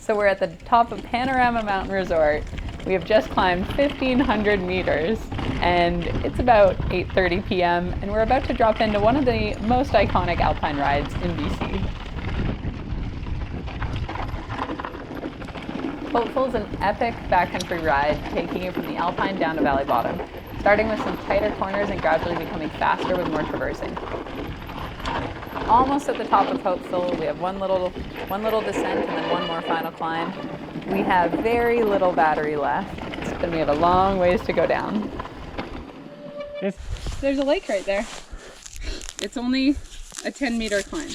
So we're at the top of Panorama Mountain Resort. We have just climbed 1,500 meters and it's about 8:30 p.m. and we're about to drop into one of the most iconic alpine rides in BC. Hopeful is an epic backcountry ride taking you from the Alpine down to Valley Bottom, starting with some tighter corners and gradually becoming faster with more traversing. Almost at the top of Hopeful, we have one little descent and then one more final climb. We have very little battery left, and we have a long ways to go down. There's a lake right there. It's only a 10-meter climb.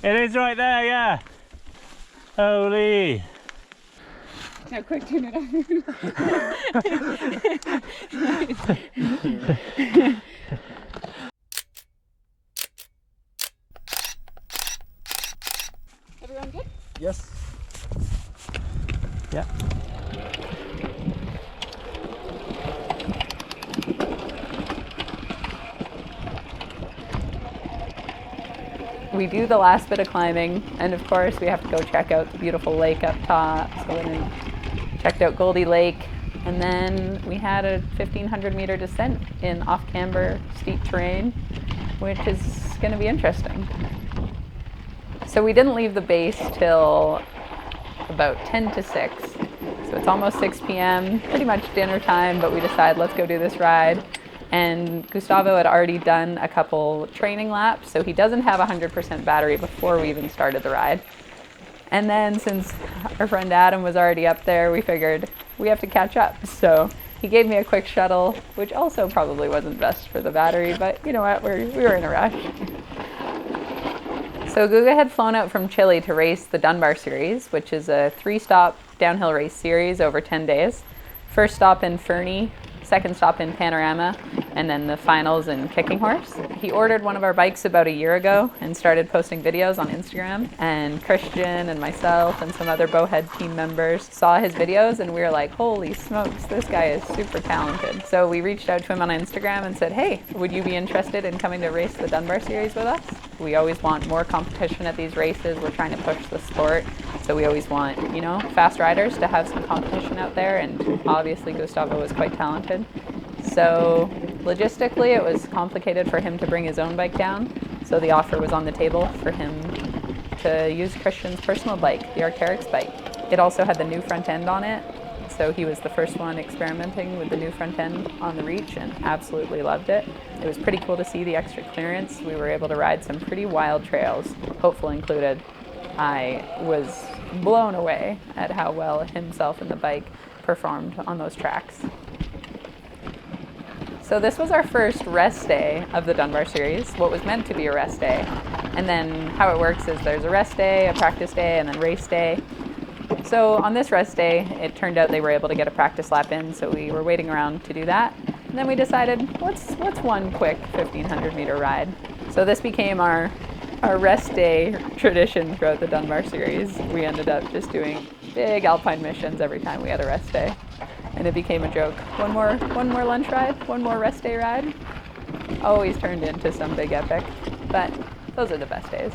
It is right there, yeah. Holy. Now quick, turn it on. Everyone good? Yes. Yeah. We do the last bit of climbing, and of course we have to go check out the beautiful lake up top. So we checked out Goldie Lake, and then we had a 1,500-meter descent in off-camber steep terrain, which is going to be interesting. So we didn't leave the base till about 10 to 6. So it's almost 6 p.m., pretty much dinner time, but we decided let's go do this ride. And Gustavo had already done a couple training laps, so he doesn't have 100% battery before we even started the ride. And then since our friend Adam was already up there, we figured we have to catch up. So he gave me a quick shuttle, which also probably wasn't best for the battery, but you know what, we were in a rush. So Guga had flown out from Chile to race the Dunbar Series, which is a 3-stop downhill race series over 10 days. First stop in Fernie, second stop in Panorama, and then the finals in Kicking Horse. He ordered one of our bikes about a year ago and started posting videos on Instagram, and Christian and myself and some other Bowhead team members saw his videos and we were like, holy smokes, this guy is super talented. So we reached out to him on Instagram and said, hey, would you be interested in coming to race the Dunbar Series with us? We always want more competition at these races. We're trying to push the sport. So we always want, you know, fast riders to have some competition out there, and obviously Gustavo was quite talented. So logistically it was complicated for him to bring his own bike down, so the offer was on the table for him to use Christian's personal bike, the Arc'teryx bike. It also had the new front end on it, so he was the first one experimenting with the new front end on the Reach and absolutely loved it. It was pretty cool to see the extra clearance. We were able to ride some pretty wild trails, Hopeful included. I was blown away at how well himself and the bike performed on those tracks. So this was our first rest day of the Dunbar Series, what was meant to be a rest day. And then how it works is there's a rest day, a practice day, and then race day. So on this rest day, it turned out they were able to get a practice lap in, so we were waiting around to do that. And then we decided, what's one quick 1,500-meter ride? So this became our rest day tradition throughout the Dunbar Series. We ended up just doing big alpine missions every time we had a rest day. And it became a joke. One more lunch ride, one more rest day ride. Always turned into some big epic, but those are the best days.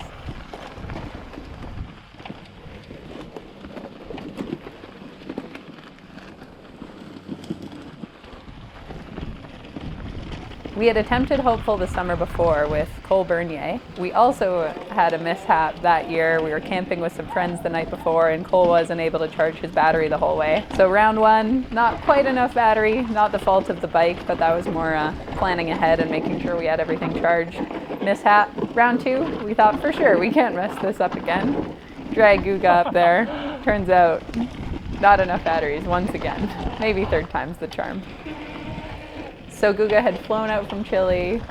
We had attempted Hopeful the summer before with Cole Bernier. We also had a mishap that year. We were camping with some friends the night before and Cole wasn't able to charge his battery the whole way. So round one, not quite enough battery, not the fault of the bike, but that was more planning ahead and making sure we had everything charged. Mishap. Round two, we thought for sure we can't mess this up again. Drag Guga up there. Turns out, not enough batteries once again. Maybe third time's the charm. So Guga had flown out from Chile.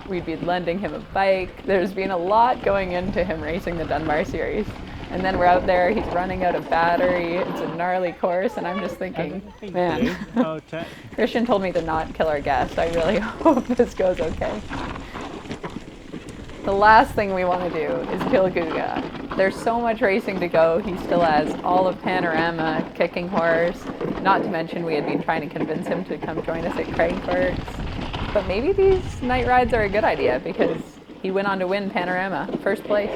We'd been lending him a bike. There's been a lot going into him racing the Dunbar Series. And then we're out there, he's running out of battery. It's a gnarly course, and I'm just thinking, man, Christian told me to not kill our guest. I really hope this goes okay. The last thing we want to do is kill Guga. There's so much racing to go. He still has all of Panorama, Kicking Horse, not to mention we had been trying to convince him to come join us at Craigcourts. But maybe these night rides are a good idea because he went on to win Panorama, first place.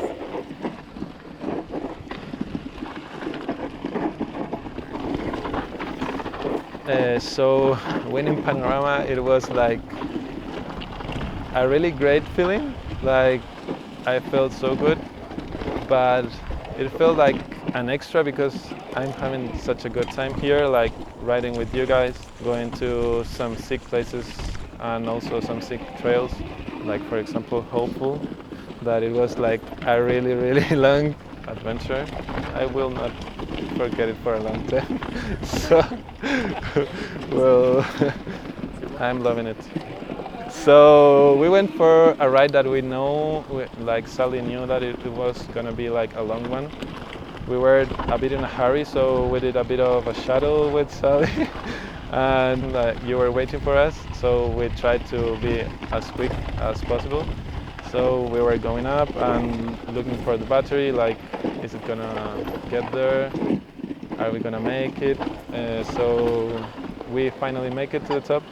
So winning Panorama, it was like a really great feeling. Like I felt so good, but it felt like an extra because I'm having such a good time here, like riding with you guys, going to some sick places and also some sick trails, like for example Hopeful, that it was like a really really long adventure. I will not forget it for a long time. So well, I'm loving it. So we went for a ride that we know, like Sally knew that it was gonna be like a long one. We were a bit in a hurry, so we did a bit of a shuttle with Sally, and you were waiting for us. So we tried to be as quick as possible. So we were going up and looking for the battery. Like, is it gonna get there? Are we gonna make it? So we finally make it to the top.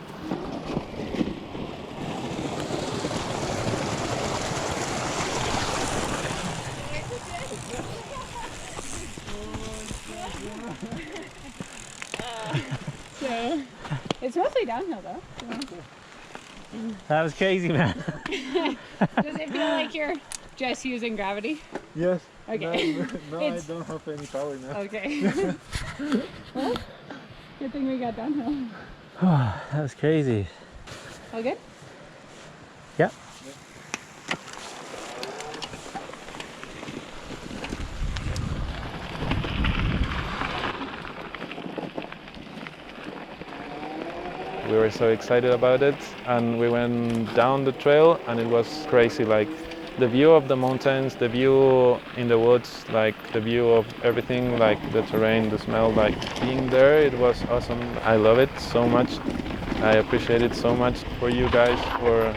So it's mostly downhill though. So. That was crazy, man. Does it feel like you're just using gravity? Yes. Okay. No, I don't have any power now. Okay. Well, good thing we got downhill. That was crazy. All good? Yep. We were so excited about it, and we went down the trail, and it was crazy. Like the view of the mountains, the view in the woods, like the view of everything, like the terrain, the smell, like being there, it was awesome. I love it so much. I appreciate it so much for you guys, for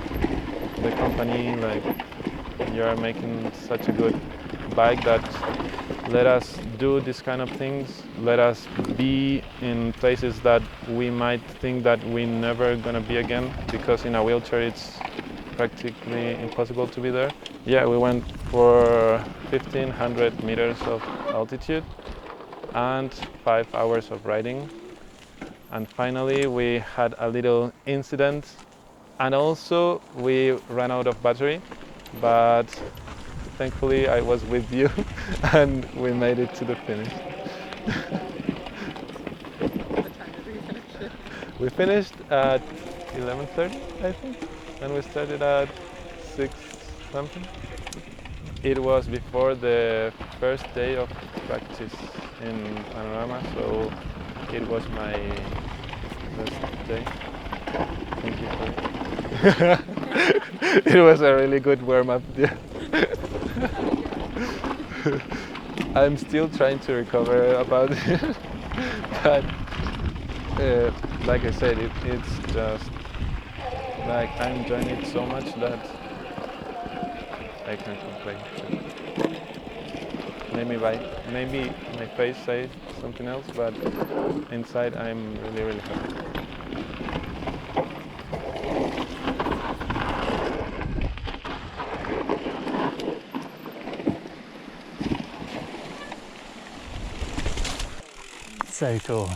the company. Like you are making such a good bike that let us do this kind of things, let us be in places that we might think that we're never gonna be again, because in a wheelchair it's practically impossible to be there. Yeah, we went for 1500 meters of altitude and 5 hours of riding. And finally we had a little incident, and also we ran out of battery, but thankfully I was with you and we made it to the finish. What time did we finish it? We finished at 11:30, I think, and we started at 6 something. It was before the first day of practice in Panorama, so it was my best day. Thank you for it. It was a really good warm-up. Yeah. I'm still trying to recover about it, but like I said, it's just like I'm enjoying it so much that I can't complain. Maybe my face says something else, but inside I'm really, really happy. So cool.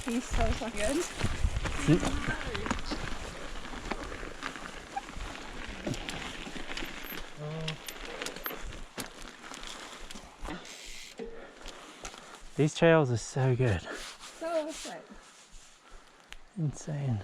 He's so good. These trails are so good. So sweet. Insane.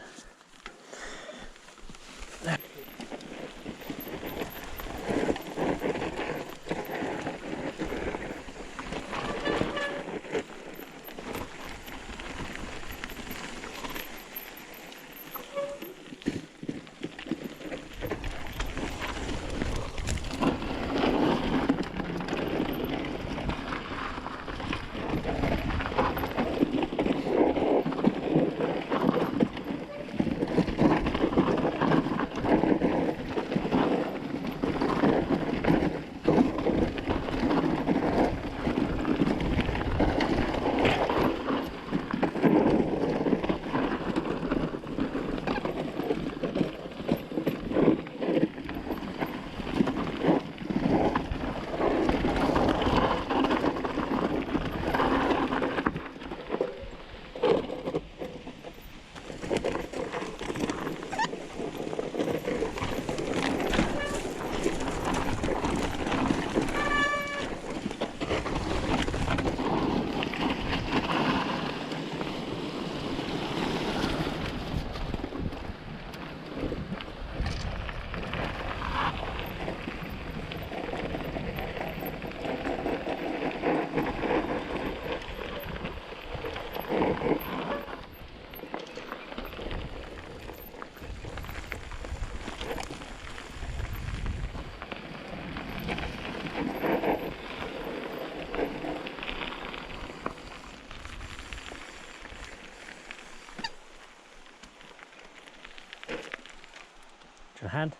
hand?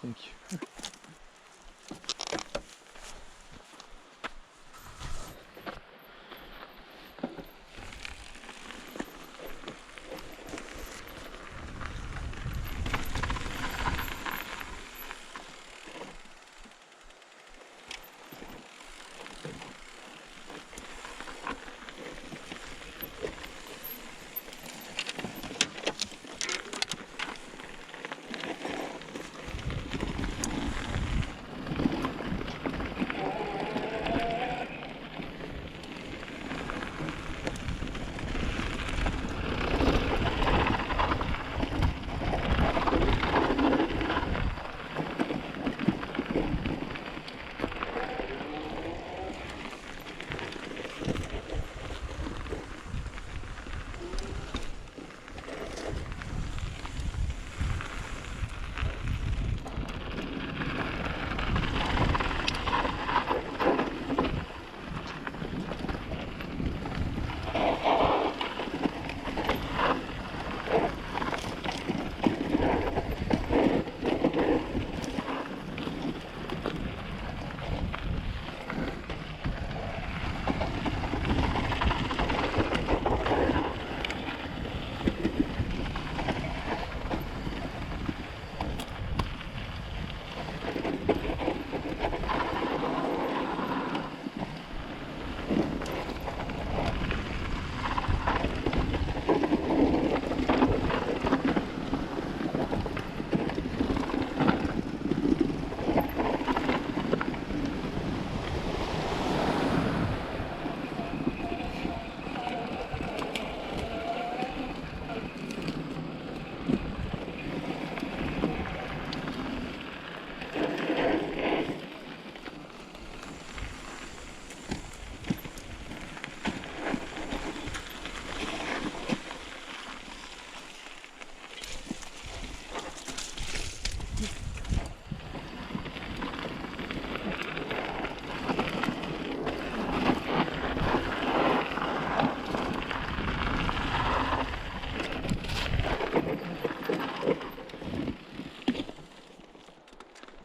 Thank you.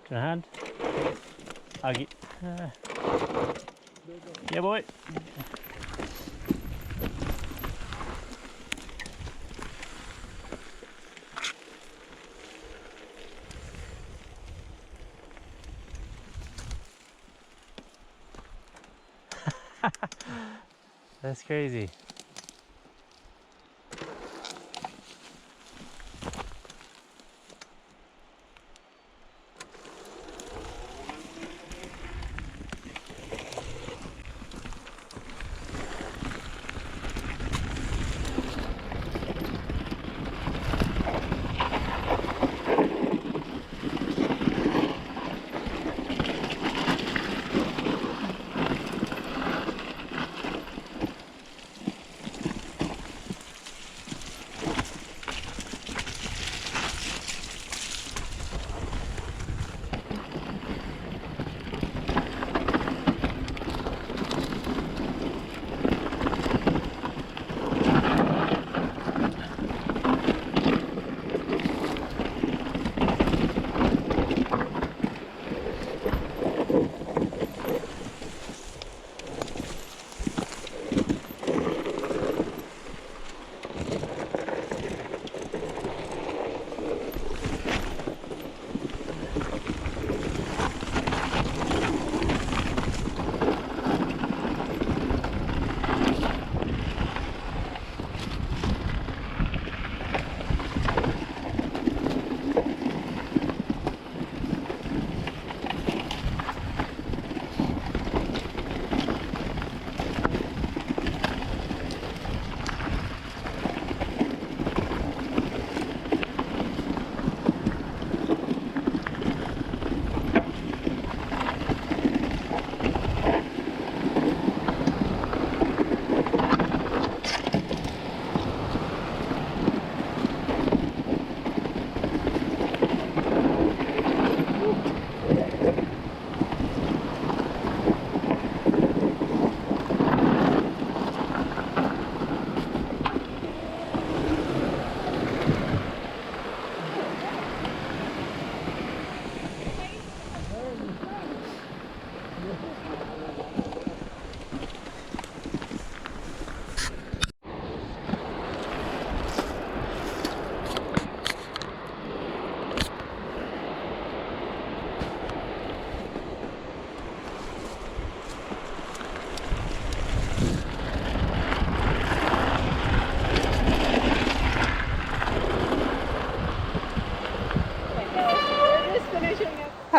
Your hand? I'll get. Yeah, boy. That's crazy.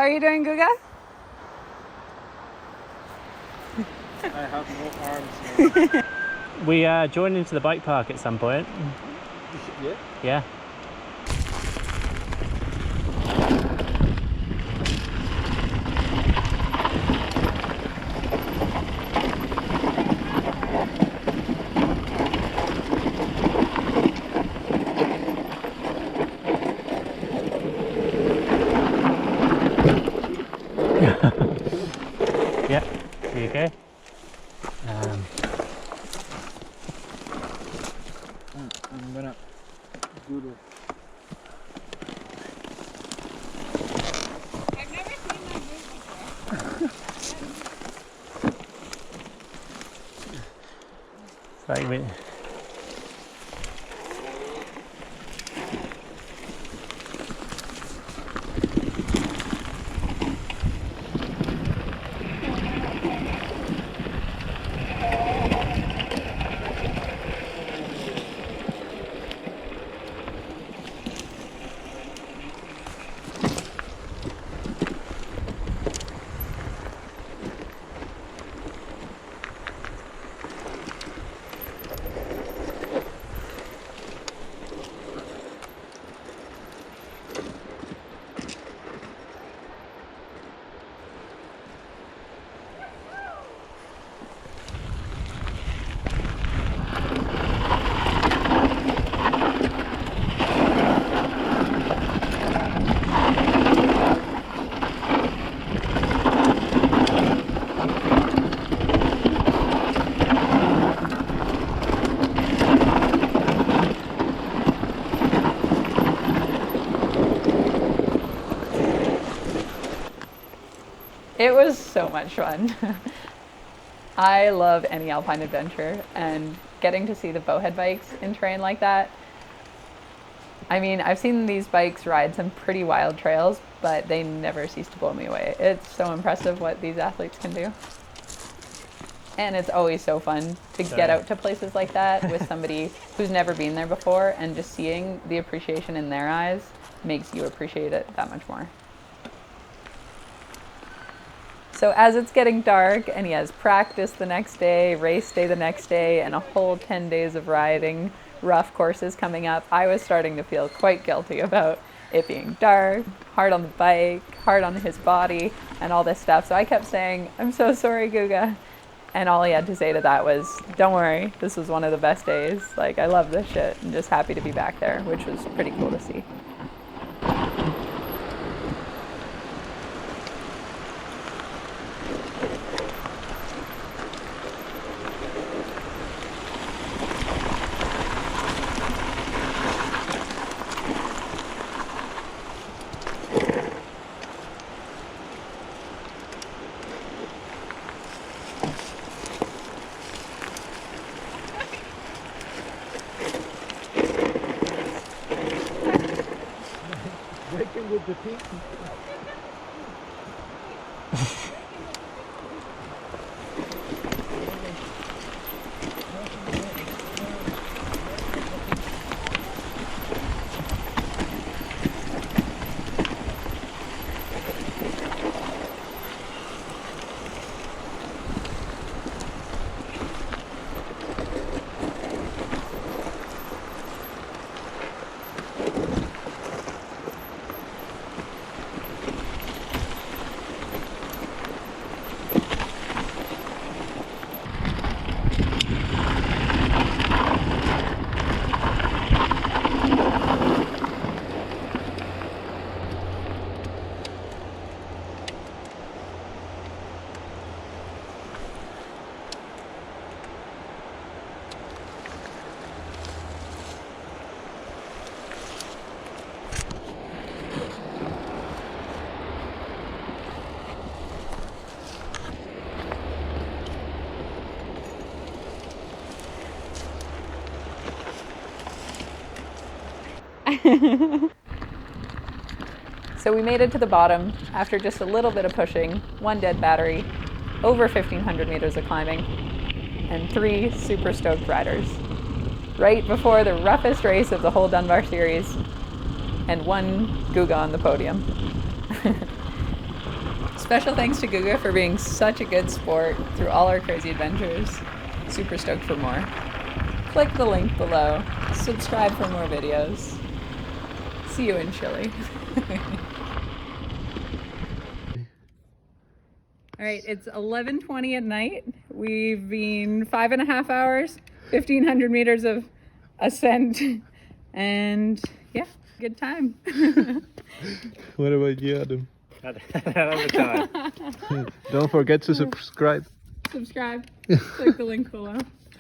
are you doing, Guga? I have no arms. We join into the bike park at some point. Yeah? Yeah. Yeah. Are you okay? I'm gonna do this. I've never seen that move before. It's like we... It was so much fun. I love any alpine adventure, and getting to see the Bowhead bikes in terrain like that. I mean, I've seen these bikes ride some pretty wild trails, but they never cease to blow me away. It's so impressive what these athletes can do. And it's always so fun to get out to places like that with somebody who's never been there before, and just seeing the appreciation in their eyes makes you appreciate it that much more. So as it's getting dark and he has practice the next day, race day the next day, and a whole 10 days of riding rough courses coming up, I was starting to feel quite guilty about it being dark, hard on the bike, hard on his body, and all this stuff. So I kept saying, "I'm so sorry, Guga." And all he had to say to that was, "Don't worry, this was one of the best days. Like, I love this shit. I'm just happy to be back there," which was pretty cool to see. Breaking with the team. So we made it to the bottom after just a little bit of pushing, one dead battery, over 1,500 meters of climbing, and 3 super stoked riders. Right before the roughest race of the whole Dunbar series, and 1 Guga on the podium. Special thanks to Guga for being such a good sport through all our crazy adventures. Super stoked for more. Click the link below. Subscribe for more videos. See you in Chile. All right, it's 11:20 at night. We've been 5.5 hours, 1,500 meters of ascent, and yeah, good time. What about you, Adam? Another time. Don't forget to subscribe. Subscribe. Click the link below.